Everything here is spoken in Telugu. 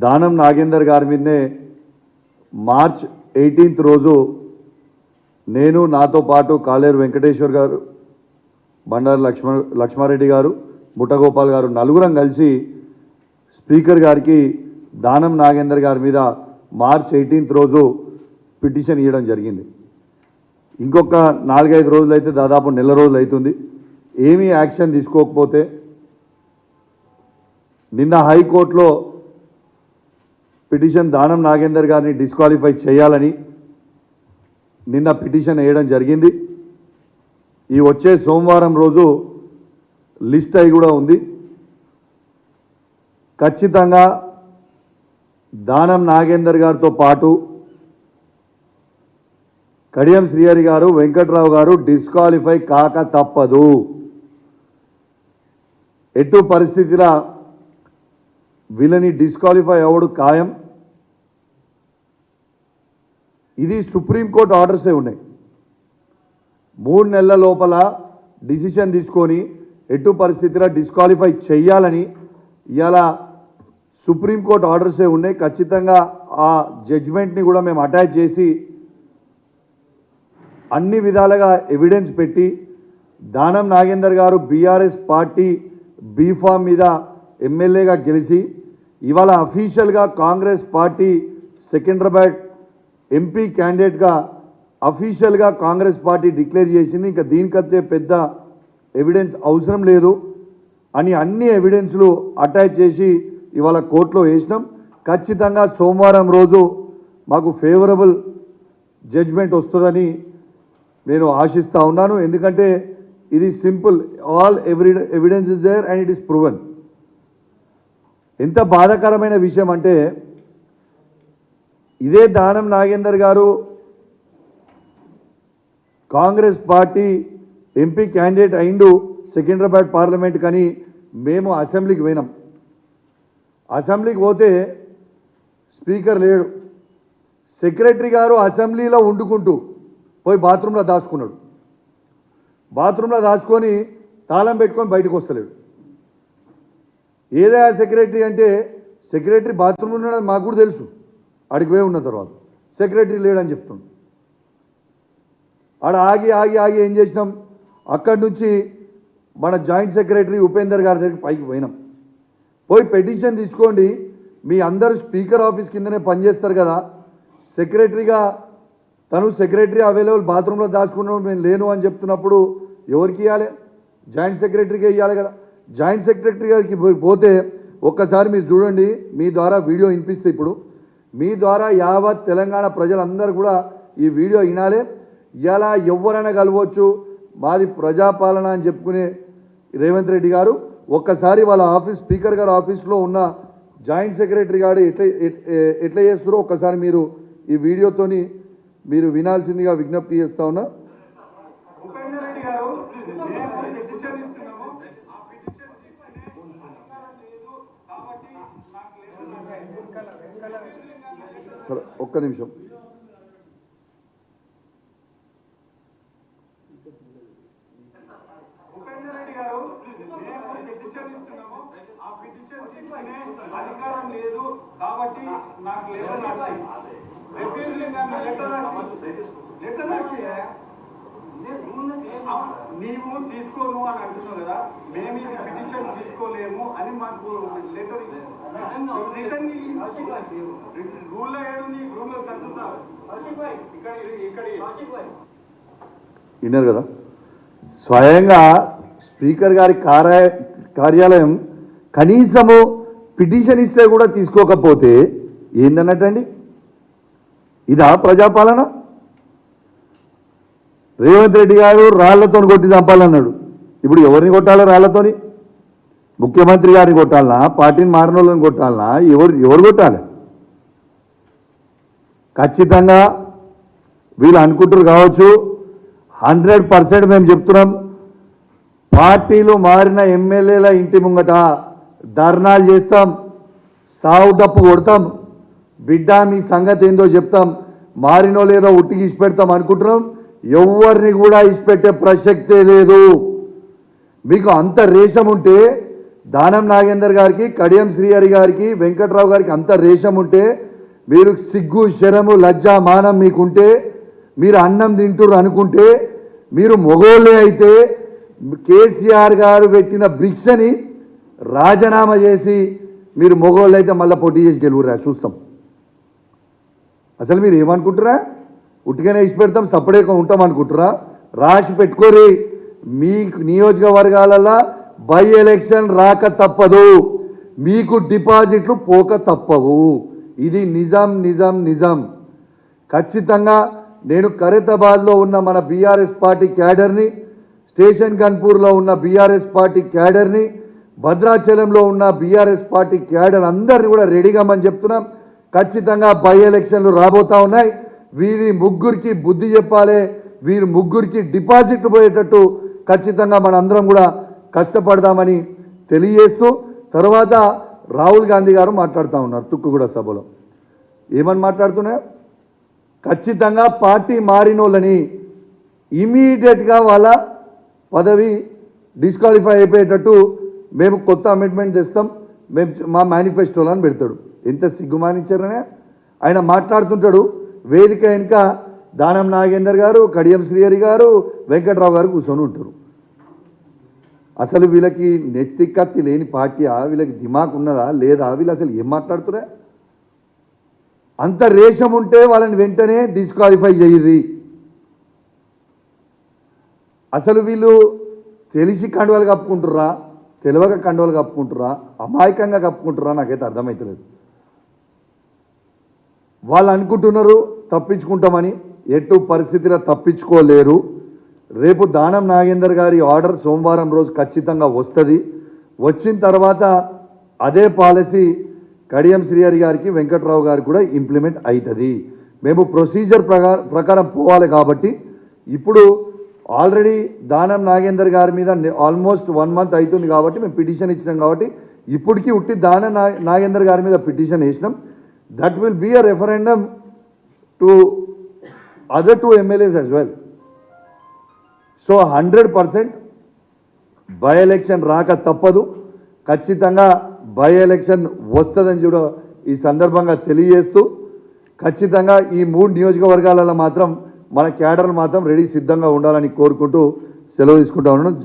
దానం నాగేందర్ గారి మీదనే మార్చ్ 18th రోజు నేను నాతో పాటు కాలేరు వెంకటేశ్వర్ గారు, బండారు లక్ష్మారెడ్డి గారు, ముఠగోపాల్ గారు నలుగురం కలిసి స్పీకర్ గారికి దానం నాగేందర్ గారి మీద మార్చ్ 18th రోజు పిటిషన్ ఇవ్వడం జరిగింది. ఇంకొక 4-5 రోజులు అయితే దాదాపు నెల రోజులు అవుతుంది. ఏమీ యాక్షన్ తీసుకోకపోతే నిన్న హైకోర్టులో పిటిషన్ దానం నాగేందర్ గారిని డిస్క్వాలిఫై చేయాలని నిన్న పిటిషన్ వేయడం జరిగింది. ఈ వచ్చే సోమవారం రోజు లిస్ట్ అయి కూడా ఉంది. ఖచ్చితంగా దానం నాగేందర్ గారితో పాటు కడియం శ్రీహరి గారు, వెంకట్రావు గారు డిస్క్వాలిఫై కాక తప్పదు. ఎటు పరిస్థితిలో వీళ్ళని డిస్క్వాలిఫై అవ్వడు ఖాయం. ఇది సుప్రీంకోర్టు ఆర్డర్సే ఉన్నాయి. 3 నెలల లోపల డిసిషన్ తీసుకొని ఎటు పరిస్థితిలో డిస్క్వాలిఫై చేయాలని ఇవాళ సుప్రీంకోర్టు ఆర్డర్సే ఉన్నాయి. ఖచ్చితంగా ఆ జడ్జిమెంట్ని కూడా మేము అటాచ్ చేసి అన్ని విధాలుగా ఎవిడెన్స్ పెట్టి దానం నాగేందర్ గారు బీఆర్ఎస్ పార్టీ బీఫామ్ మీద ఎమ్మెల్యేగా గెలిచి ఇవాళ అఫీషియల్గా కాంగ్రెస్ పార్టీ సికింద్రాబాద్ ఎంపీ క్యాండిడేట్గా అఫీషియల్గా కాంగ్రెస్ పార్టీ డిక్లేర్ చేసింది. ఇంకా దీనికంటే పెద్ద ఎవిడెన్స్ అవసరం లేదు అని అన్ని ఎవిడెన్స్లు అటాచ్ చేసి ఇవాళ కోర్టులో వేసినాం. ఖచ్చితంగా సోమవారం రోజు మాకు ఫేవరబుల్ జడ్జ్మెంట్ వస్తుందని నేను ఆశిస్తూ ఉన్నాను. ఎందుకంటే ఇది simple, all evidence is there and it is proven. ఎంత బాధాకరమైన విషయం అంటే ఇదే దానం నాగేందర్ గారు కాంగ్రెస్ పార్టీ ఎంపీ క్యాండిడేట్ అయిండు సికింద్రాబాద్ పార్లమెంట్ కానీ మేము అసెంబ్లీకి పోయినాం. అసెంబ్లీకి పోతే స్పీకర్ లేడు. సెక్రటరీ గారు అసెంబ్లీలో వండుకుంటూ పోయి బాత్రూంలో దాచుకున్నాడు. బాత్రూంలో దాచుకొని తాళం పెట్టుకొని బయటకు వస్తలేడు. ఏదైనా సెక్రటరీ అంటే సెక్రటరీ బాత్రూంలో ఉన్నాడని మాకు కూడా తెలుసు. అడిగి పోయి ఉన్న తర్వాత సెక్రటరీ లేడని చెప్తున్నాడు. ఆడ ఆగి ఆగి ఆగి ఏం చేసినాం, అక్కడి నుంచి మన జాయింట్ సెక్రటరీ ఉపేందర్ గారి దగ్గరికి పైకి పోయినాం. పోయి పెటిషన్ తీసుకోండి, మీ అందరూ స్పీకర్ ఆఫీస్ కిందనే పనిచేస్తారు కదా, సెక్రటరీగా తను సెక్రటరీ అవైలబుల్ బాత్రూంలో దాచుకున్నాడు నేను లేను అని చెప్తున్నప్పుడు ఎవరికి ఇవ్వాలి? జాయింట్ సెక్రటరీకే ఇవ్వాలి కదా. జాయింట్ సెక్రటరీ గారికి పోతే ఒక్కసారి మీరు చూడండి, మీ ద్వారా వీడియో వినిపిస్తే ఇప్పుడు మీ ద్వారా యావత్ తెలంగాణ ప్రజలందరూ కూడా ఈ వీడియో వినాలి. ఇలా ఎవరైనా కలవచ్చు, మాది ప్రజాపాలన అని చెప్పుకునే రేవంత్ రెడ్డి గారు ఒక్కసారి వాళ్ళ ఆఫీస్ స్పీకర్ గారు ఆఫీస్లో ఉన్న జాయింట్ సెక్రటరీ గారు ఎట్లా చేస్తారో ఒక్కసారి మీరు ఈ వీడియోతోని మీరు వినాల్సిందిగా విజ్ఞప్తి చేస్తా ఉన్నా. సరే ఒక్క నిమిషం. అధికారం లేదు కాబట్టి నాకు నీవు తీసుకోను అని అంటున్నావు కదా, మేము ఇది పిటిషన్ తీసుకోలేము అని మాకు లెటర్ రిటర్న్ రూల్లో ఏడుంది, రూల్లో చదువుతారు ఇక్కడ విన్నారు కదా. స్వయంగా స్పీకర్ గారి కార్యాలయం కనీసము పిటిషన్ ఇస్తే కూడా తీసుకోకపోతే ఏందన్నట్టండి? ఇదా ప్రజాపాలన? రేవంత్ రెడ్డి గారు రాళ్లతో కొట్టి చంపాలన్నాడు. ఇప్పుడు ఎవరిని కొట్టాలో రాళ్లతోని? ముఖ్యమంత్రి గారిని కొట్టాలనా, పార్టీని మారిన వాళ్ళని కొట్టాలనా, ఎవరు కొట్టాలి? ఖచ్చితంగా వీళ్ళు అనుకుంటారు కావచ్చు. 100% మేము చెప్తున్నాం, పార్టీలు మారిన ఎమ్మెల్యేల ఇంటి ముంగట ధర్నాలు చేస్తాం, సావు డప్పు కొడతాం, బిడ్డ మీ సంగతి ఏందో చెప్తాం, మారినో లేదో ఉట్టికి ఇచ్చిపెడతాం అనుకుంటున్నాం. ఎవరిని కూడా ఇచ్చిపెట్టే ప్రసక్తే లేదు. మీకు అంత రేషం ఉంటే దానం నాగేందర్ గారికి, కడియం శ్రీహరి గారికి, వెంకట్రావు గారికి అంత రేషం ఉంటే, మీరు సిగ్గు శరము లజ్జ మానం మీకుంటే, మీరు అన్నం తింటురు అనుకుంటే, మీరు మొగోళ్ళే అయితే కేసీఆర్ గారు పెట్టిన భిక్షని రాజీనామా చేసి మీరు మొగోళ్ళు అయితే మళ్ళీ పోటీ చేసి గెలువురా చూస్తాం. అసలు మీరు ఏమనుకుంటారా? ఉట్టిగానే ఇచ్చి పెడతాం సపరేట్గా ఉంటాం అనుకుంటారా? రాసి పెట్టుకోరి. మీ నియోజకవర్గాలలో బై ఎలక్షన్ రాక తప్పదు, మీకు డిపాజిట్లు పోక తప్పవు. ఇది నిజం నిజం నిజం. ఖచ్చితంగా నేను ఖైరతాబాద్లో ఉన్న మన బీఆర్ఎస్ పార్టీ క్యాడర్ని, స్టేషన్ గన్పూర్లో ఉన్న బీఆర్ఎస్ పార్టీ క్యాడర్ని, భద్రాచలంలో ఉన్న బీఆర్ఎస్ పార్టీ క్యాడర్ అందరినీ కూడా రెడీగామని చెప్తున్నాం. ఖచ్చితంగా బై ఎలక్షన్లు రాబోతా ఉన్నాయి. వీరి ముగ్గురికి బుద్ధి చెప్పాలి, వీరి ముగ్గురికి డిపాజిట్లు పోయేటట్టు ఖచ్చితంగా మనందరం కూడా కష్టపడదామని తెలియజేస్తూ, తర్వాత రాహుల్ గాంధీ గారు మాట్లాడుతూ ఉన్నారు తుక్కుగూడ సభలో. ఏమని మాట్లాడుతున్నా? ఖచ్చితంగా పార్టీ మారినోళ్ళని ఇమీడియట్గా వాళ్ళ పదవి డిస్క్వాలిఫై అయిపోయేటట్టు మేము కొత్త అమెండ్మెంట్ తెస్తాం, మేము మా మేనిఫెస్టోలో అని పెడతాడు. ఎంత సిగ్గుమానించారనే ఆయన మాట్లాడుతుంటాడు. వేదిక వెనుక దానం నాగేందర్ గారు, కడియం శ్రీహరి గారు, వెంకట్రావు గారు కూర్చొని ఉంటారు. అసలు వీళ్ళకి నెత్తి కత్తి లేని పార్టీయా? వీళ్ళకి దిమాగ్ ఉన్నదా లేదా? వీళ్ళు అసలు ఏం మాట్లాడుతున్నా? అంత రేషం ఉంటే వాళ్ళని వెంటనే డిస్క్వాలిఫై చేయర్రి. అసలు వీళ్ళు తెలిసి కండువాలు కప్పుకుంటుర్రా, తెలియక కండువాలు కప్పుకుంటుర్రా, అమాయకంగా కప్పుకుంటుర్రా? నాకైతే అర్థమవుతలేదు. వాళ్ళు అనుకుంటున్నారు తప్పించుకుంటామని, ఎటు పరిస్థితిలో తప్పించుకోలేరు. రేపు దానం నాగేందర్ గారి ఆర్డర్ సోమవారం రోజు ఖచ్చితంగా వస్తుంది. వచ్చిన తర్వాత అదే పాలసీ కడియం శ్రీహరి గారికి, వెంకట్రావు గారికి కూడా ఇంప్లిమెంట్ అవుతుంది. మేము ప్రొసీజర్ ప్రకారం పోవాలి. కాబట్టి ఇప్పుడు ఆల్రెడీ దానం నాగేందర్ గారి మీద ఆల్మోస్ట్ 1 month అవుతుంది కాబట్టి మేము పిటిషన్ ఇచ్చినాం. కాబట్టి ఇప్పటికీ ఉట్టి దానం నాగేందర్ గారి మీద పిటిషన్ వేసినాం. That will be a referendum to other 2 MLAs as well. So 100% by election రాక తప్పదు. ఖచ్చితంగా బై ఎలక్షన్ వస్తుందని కూడా ఈ సందర్భంగా తెలియజేస్తూ, ఖచ్చితంగా ఈ 3 నియోజకవర్గాలలో మాత్రం మన క్యాడర్ మాత్రం రెడీ సిద్ధంగా ఉండాలని కోరుకుంటూ సెలవు తీసుకుంటా ఉన్నాను.